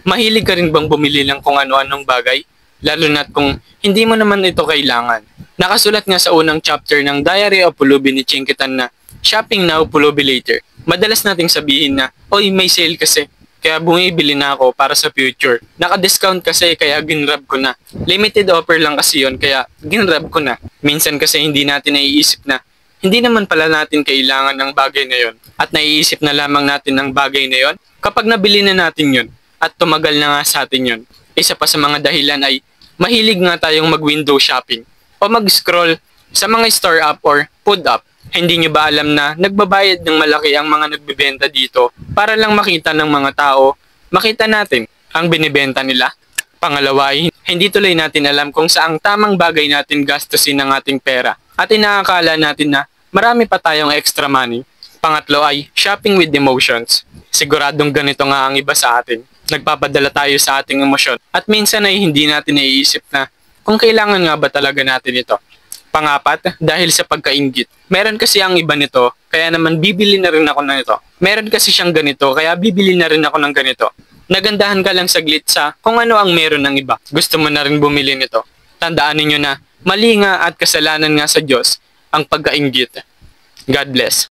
Mahilig ka rin bang bumili ng kung ano-anong bagay? Lalo na't kung hindi mo naman ito kailangan. Nakasulat nga sa unang chapter ng Diary of Pulubi ni Chinkitan na shopping now, pulubi later. Madalas nating sabihin na, oy may sale kasi, kaya bumibili na ako para sa future. Naka-discount kasi kaya ginrab ko na. Limited offer lang kasi yon kaya ginrab ko na. Minsan kasi hindi natin naiisip na hindi naman pala natin kailangan ng bagay na yon at naiisip na lamang natin ng bagay na yon kapag nabili na natin yon at tumagal na nga sa atin yon. Isa pa sa mga dahilan ay mahilig nga tayong mag-window shopping o mag-scroll sa mga store app or food app. Hindi nyo ba alam na nagbabayad ng malaki ang mga nagbebenta dito para lang makita ng mga tao, makita natin ang binibenta nila? Pangalawa ay hindi tuloy natin alam kung saang tamang bagay natin gastusin ang ating pera at inaakala natin na marami pa tayong extra money. Pangatlo ay shopping with emotions. Siguradong ganito nga ang iba sa atin. Nagpapadala tayo sa ating emosyon at minsan ay hindi natin naiisip na kung kailangan nga ba talaga natin ito. Pangapat, dahil sa pagkainggit. Meron kasi ang iba nito, kaya naman bibili na rin ako ng ito. Meron kasi siyang ganito, kaya bibili na rin ako ng ganito. Nagandahan ka lang saglit sa kung ano ang meron ng iba. Gusto mo na rin bumili nito. Tandaan ninyo na mali nga at kasalanan nga sa Diyos ang pagkainggit. God bless.